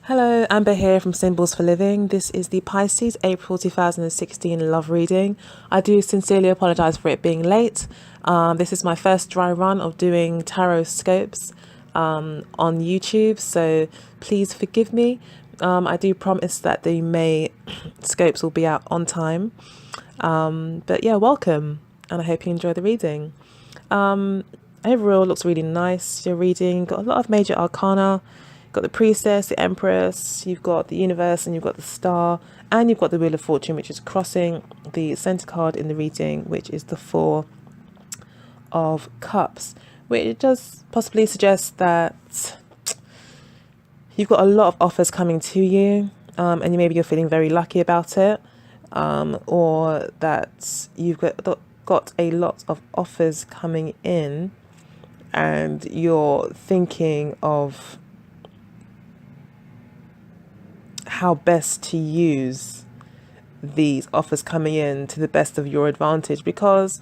Hello, Amber here from Symbols for Living. This is the Pisces April 2016 love reading. I do sincerely apologize for it being late. This is my first dry run of doing tarot scopes on YouTube, so please forgive me. I do promise that the May scopes will be out on time. But yeah, welcome, and I hope you enjoy the reading. Overall, it looks really nice. Your reading got a lot of major arcana. Got the priestess, the empress, you've got the universe, and you've got the star, and you've got the wheel of fortune, which is crossing the center card in the reading, which is the four of cups, which does possibly suggest that you've got a lot of offers coming to you, and maybe you're feeling very lucky about it, or that you've got a lot of offers coming in and you're thinking of how best to use these offers coming in to the best of your advantage, because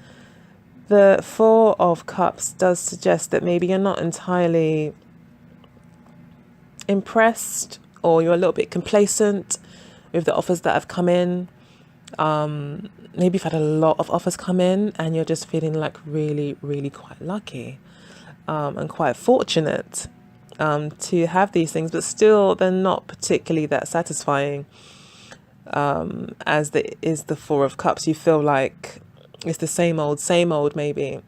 the Four of Cups does suggest that maybe you're not entirely impressed, or you're a little bit complacent with the offers that have come in. Maybe you've had a lot of offers come in and you're just feeling like really, really quite lucky and quite fortunate to have these things, but still they're not particularly that satisfying. As is the Four of Cups, you feel like it's the same old maybe,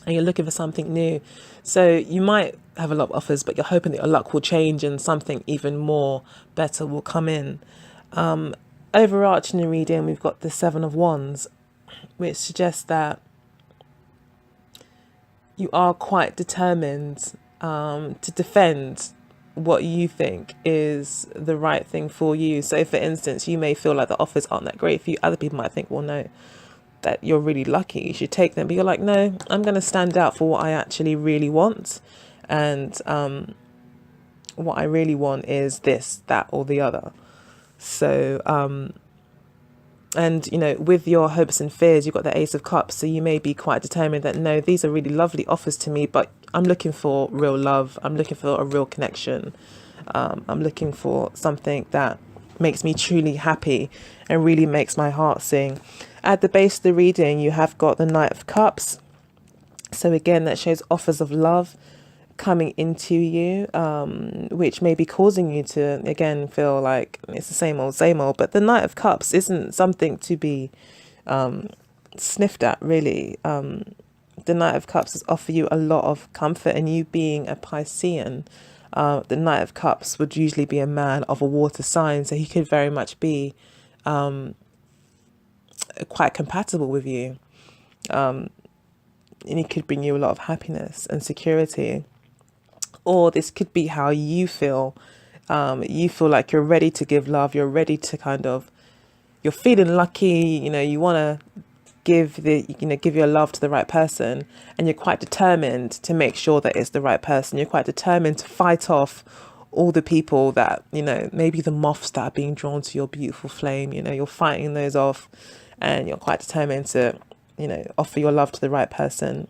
and you're looking for something new. So you might have a lot of offers, but you're hoping that your luck will change and something even more better will come in. Overarching the reading, we've got the Seven of Wands, which suggests that you are quite determined to defend what you think is the right thing for you. So for instance, you may feel like the offers aren't that great for you. Other people might think, well, no, that you're really lucky, you should take them. But you're like, no, I'm going to stand out for what I actually really want. And what I really want is this, that, or the other. So, and, you know, with your hopes and fears, you've got the Ace of Cups. So you may be quite determined that, no, these are really lovely offers to me, but I'm looking for real love. I'm looking for a real connection. I'm looking for something that makes me truly happy and really makes my heart sing. At the base of the reading, you have got the Knight of Cups. So again, that shows offers of love coming into you, which may be causing you to again feel like it's the same old, but the Knight of Cups isn't something to be sniffed at, really. The Knight of Cups has offered you a lot of comfort, and you being a Piscean, the Knight of Cups would usually be a man of a water sign, so he could very much be quite compatible with you, and he could bring you a lot of happiness and security. Or this could be how you feel. You feel like you're ready to give love. You're ready to you're feeling lucky. You know, you want to give your love to the right person, and you're quite determined to make sure that it's the right person. You're quite determined to fight off all the people that, you know, maybe the moths that are being drawn to your beautiful flame. You know, you're fighting those off, and you're quite determined to, you know, offer your love to the right person.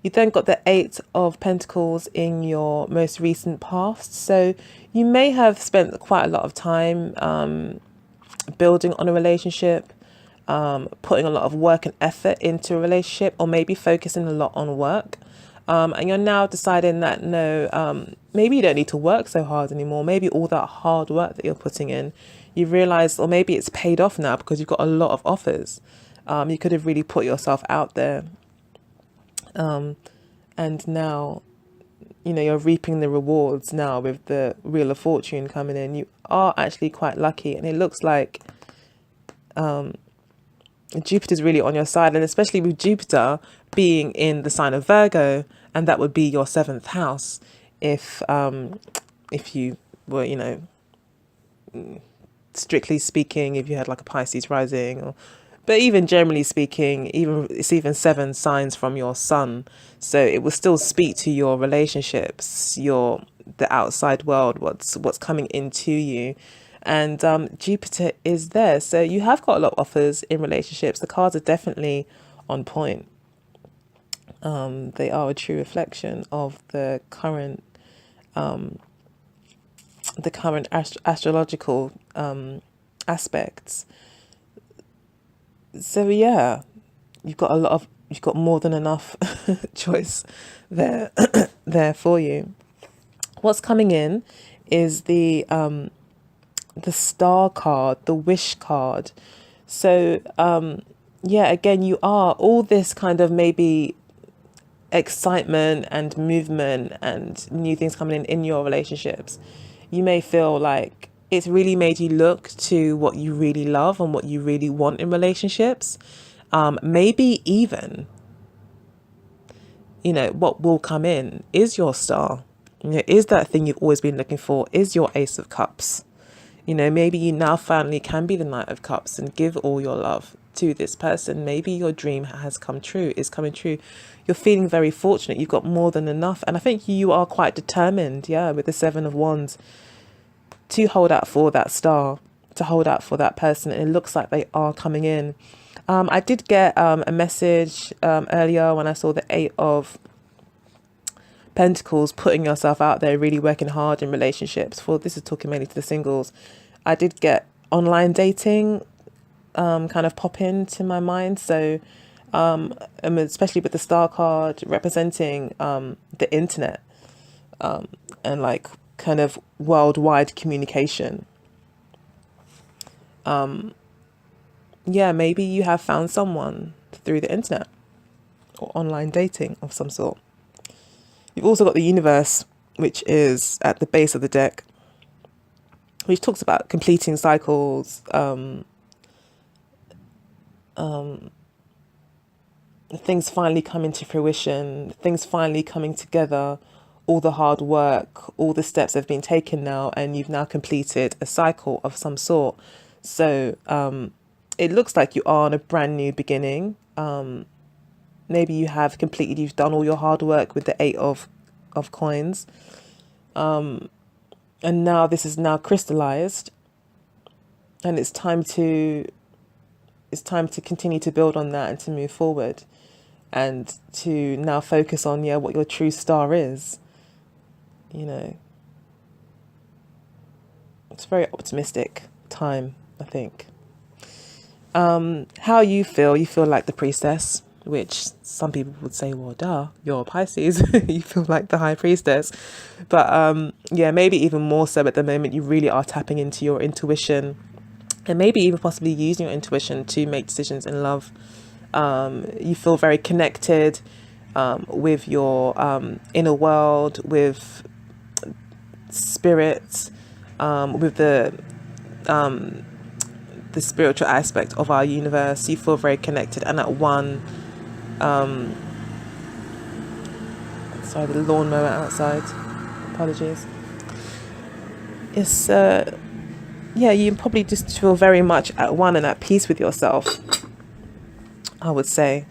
You then got the Eight of Pentacles in your most recent past. So you may have spent quite a lot of time building on a relationship, putting a lot of work and effort into a relationship, or maybe focusing a lot on work. And you're now deciding that, no, maybe you don't need to work so hard anymore. Maybe all that hard work that you're putting in, you've realized, or maybe it's paid off now because you've got a lot of offers. You could have really put yourself out there. And now, you know, you're reaping the rewards now with the Wheel of Fortune coming in. You are actually quite lucky, and it looks like Jupiter's really on your side, and especially with Jupiter being in the sign of Virgo, and that would be your seventh house if you were, you know, strictly speaking, if you had like a Pisces rising, but even generally speaking, it's even 7 signs from your sun, so it will still speak to your relationships, the outside world, what's coming into you. And Jupiter is there, so you have got a lot of offers in relationships. The cards are definitely on point. They are a true reflection of the current the current astrological aspects. So yeah, you've got more than enough choice there there for you. What's coming in is the star card, the wish card. So yeah, again, you are all this kind of maybe excitement and movement and new things coming in your relationships. You may feel like it's really made you look to what you really love and what you really want in relationships. Maybe even, what will come in is your star. Is that thing you've always been looking for, is your Ace of Cups. Maybe you now finally can be the Knight of Cups and give all your love to this person. Maybe your dream is coming true. You're feeling very fortunate. You've got more than enough. And I think you are quite determined, with the Seven of Wands, to hold out for that star, to hold out for that person. And it looks like they are coming in. I did get a message earlier when I saw the Eight of Pentacles, putting yourself out there, really working hard in relationships. This is talking mainly to the singles. I did get online dating kind of pop into my mind. So especially with the star card representing the internet and like kind of worldwide communication. Maybe you have found someone through the internet or online dating of some sort. You've also got the universe, which is at the base of the deck, which talks about completing cycles, things finally coming to fruition, things finally coming together, all the hard work, all the steps have been taken now, and you've now completed a cycle of some sort. So it looks like you are on a brand new beginning. Maybe you've done all your hard work with the Eight of Coins. And now this is now crystallized, and it's time to continue to build on that and to move forward and to now focus on what your true star is. It's a very optimistic time, I think. How you feel like the Priestess, which some people would say, well, duh, you're a Pisces. You feel like the High Priestess. But maybe even more so at the moment, you really are tapping into your intuition and maybe even possibly using your intuition to make decisions in love. You feel very connected with your inner world, with spirit, with the spiritual aspect of our universe. You feel very connected and at one. Sorry, the lawnmower outside. Apologies. It's you probably just feel very much at one and at peace with yourself, I would say.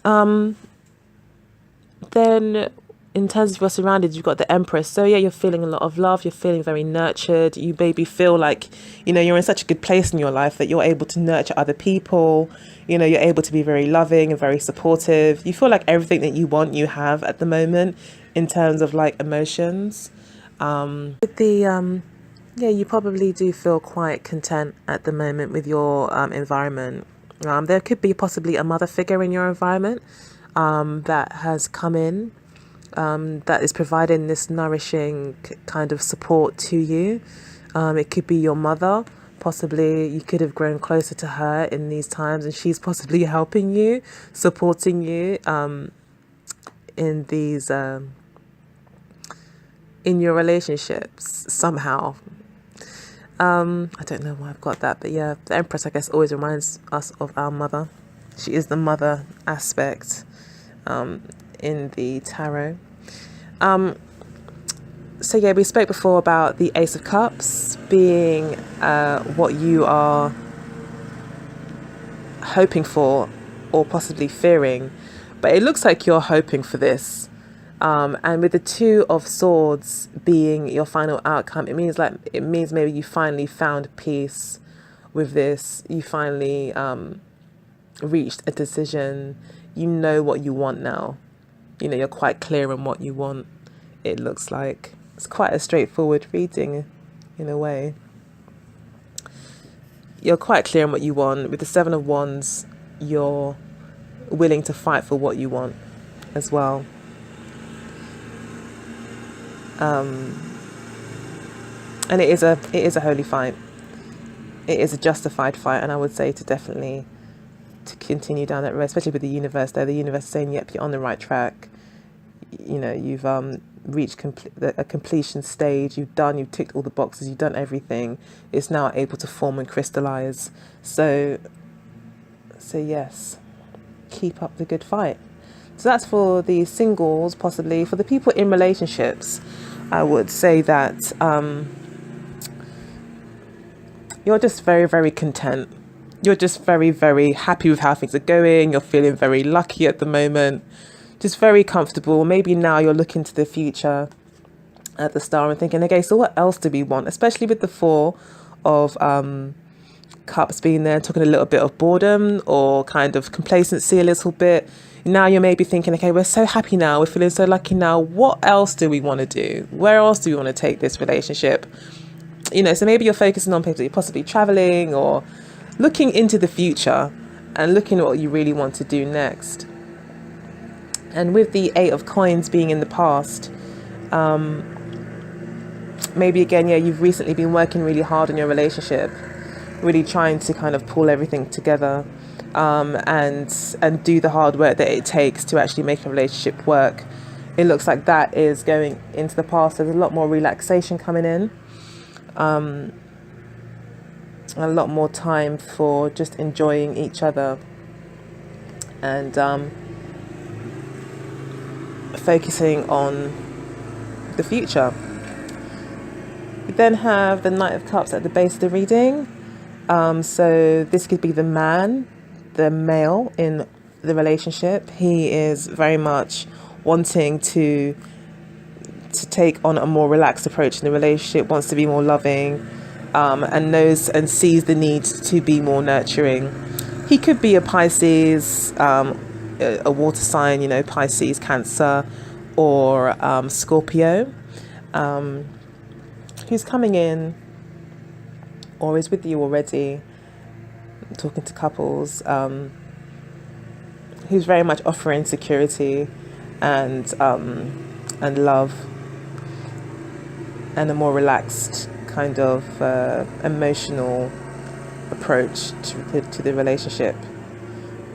Then in terms of your surroundings, you've got the Empress. So you're feeling a lot of love. You're feeling very nurtured. You maybe feel like, you're in such a good place in your life that you're able to nurture other people. You're able to be very loving and very supportive. You feel like everything that you want, you have at the moment in terms of like emotions. With the, you probably do feel quite content at the moment with your environment. There could be possibly a mother figure in your environment that has come in. That is providing this nourishing kind of support to you. It could be your mother. Possibly you could have grown closer to her in these times, and she's possibly helping you, supporting you in these in your relationships somehow. I don't know why I've got that, but the Empress, I guess, always reminds us of our mother. She is the mother aspect in the tarot. So we spoke before about the Ace of Cups being what you are hoping for or possibly fearing, but it looks like you're hoping for this. And with the Two of Swords being your final outcome, it means maybe you finally found peace with this. You finally reached a decision. You know what you want now. you're quite clear on what you want. It looks like it's quite a straightforward reading in a way. You're quite clear on what you want. With the Seven of Wands, you're willing to fight for what you want as well. And it is a holy fight. It is a justified fight, and I would say to continue down that road, especially with the universe there. The universe is saying, yep, you're on the right track. You've reached a completion stage. You've ticked all the boxes. You've done everything. It's now able to form and crystallize. So yes, keep up the good fight. So that's for the singles, possibly. For the people in relationships, I would say that you're just very, very content. You're just very, very happy with how things are going. You're feeling very lucky at the moment. Just very comfortable. Maybe now you're looking to the future at the star and thinking, okay, so what else do we want? Especially with the Four of Cups being there, talking a little bit of boredom or kind of complacency a little bit. Now you're maybe thinking, okay, we're so happy now. We're feeling so lucky now. What else do we want to do? Where else do we want to take this relationship? So maybe you're focusing on possibly traveling or looking into the future and looking at what you really want to do next. And with the Eight of Coins being in the past, maybe again, you've recently been working really hard on your relationship, really trying to kind of pull everything together, and do the hard work that it takes to actually make a relationship work. It looks like that is going into the past. There's a lot more relaxation coming in. A lot more time for just enjoying each other and focusing on the future. We then have the Knight of Cups at the base of the reading. So this could be the male in the relationship. He is very much wanting to take on a more relaxed approach in the relationship, wants to be more loving, and knows and sees the need to be more nurturing. He could be a Pisces, a water sign, Pisces, Cancer, or Scorpio, who's coming in or is with you already, talking to couples, who's very much offering security and love and a more relaxed kind of emotional approach to the relationship,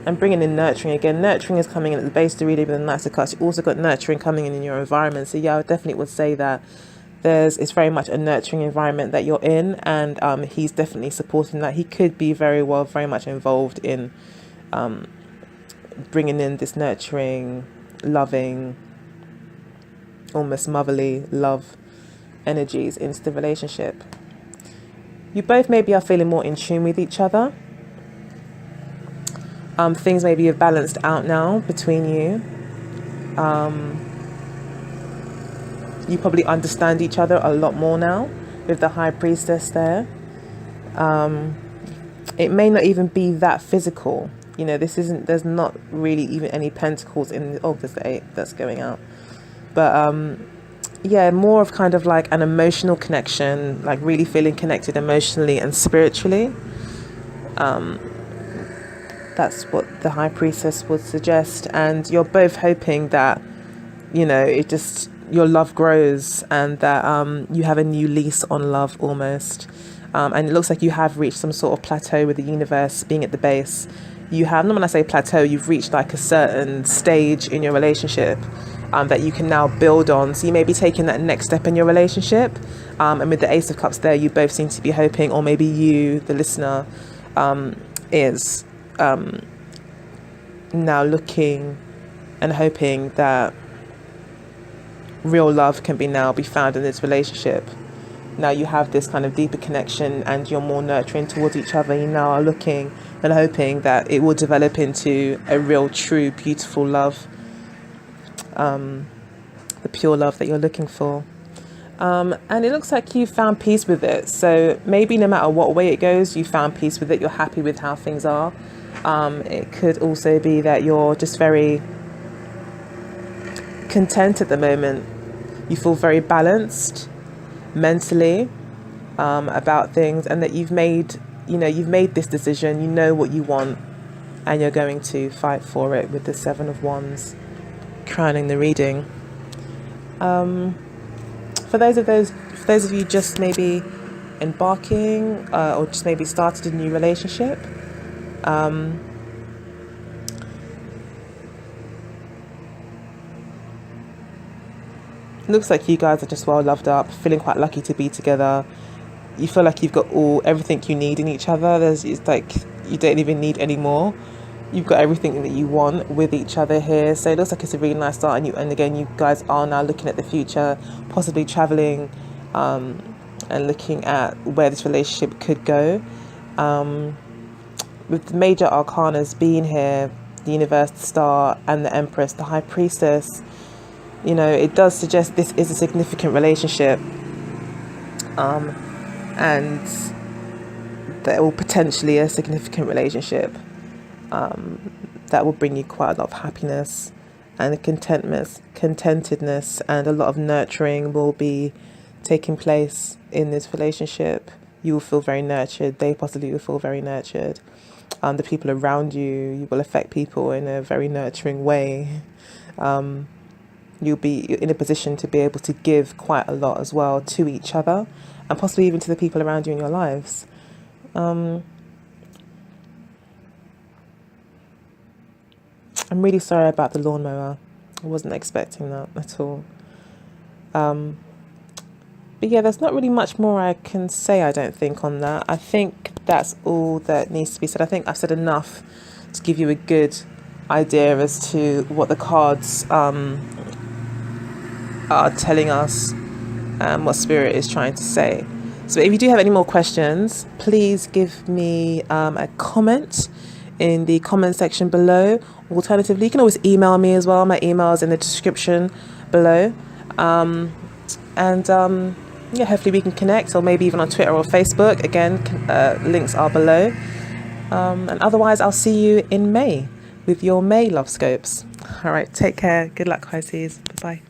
and bringing in nurturing again. Nurturing is coming in at the base of the reading with the Knight of Cups. You also got nurturing coming in your environment. So I definitely would say that it's very much a nurturing environment that you're in, and he's definitely supporting that. He could be very much involved in bringing in this nurturing, loving, almost motherly love energies into the relationship. You both maybe are feeling more in tune with each other. Things maybe have balanced out now between you. You probably understand each other a lot more now with the High Priestess there. It may not even be that physical. There's not really even any pentacles there's the 8 that's going out. But more of kind of like an emotional connection, like really feeling connected emotionally and spiritually. That's what the High Priestess would suggest. And you're both hoping that, your love grows and that you have a new lease on love almost. And it looks like you have reached some sort of plateau with the universe being at the base. You have, not when I say plateau, you've reached like a certain stage in your relationship that you can now build on. So you may be taking that next step in your relationship. And with the Ace of Cups there, you both seem to be hoping, or maybe you, the listener, is now looking and hoping that real love can now be found in this relationship. Now you have this kind of deeper connection and you're more nurturing towards each other. You now are looking and hoping that it will develop into a real, true, beautiful love. The pure love that you're looking for. And it looks like you found peace with it. So maybe no matter what way it goes, you found peace with it. You're happy with how things are. It could also be that you're just very content at the moment. You feel very balanced mentally about things, and that you've made this decision. You know what you want, and you're going to fight for it with the Seven of Wands crowning the reading. For those of you just maybe embarking or just maybe started a new relationship, looks like you guys are just well loved up, feeling quite lucky to be together. You feel like you've got everything you need in each other. It's like you don't even need any more. You've got everything that you want with each other here. So it looks like it's a really nice start. And again, you guys are now looking at the future, possibly traveling, and looking at where this relationship could go. With the major arcanas being here, the Universe, the Star, and the Empress, the High Priestess, it does suggest this is a significant relationship, and that will potentially a significant relationship that will bring you quite a lot of happiness and contentedness, and a lot of nurturing will be taking place in this relationship. You will feel very nurtured. They possibly will feel very nurtured. The people around you will affect people in a very nurturing way. You'll be in a position to be able to give quite a lot as well to each other, and possibly even to the people around you in your lives. I'm really sorry about the lawnmower. I wasn't expecting that at all. But yeah, there's not really much more I can say, I don't think, on that. I think that's all that needs to be said. I think I've said enough to give you a good idea as to what the cards are telling us and what Spirit is trying to say. So if you do have any more questions, please give me a comment in the comment section below. Alternatively, you can always email me as well. My email is in the description below. Yeah, hopefully we can connect, or maybe even on Twitter or Facebook. Again, links are below. And otherwise, I'll see you in May with your May love scopes. All right, take care. Good luck, Pisces. Bye-bye.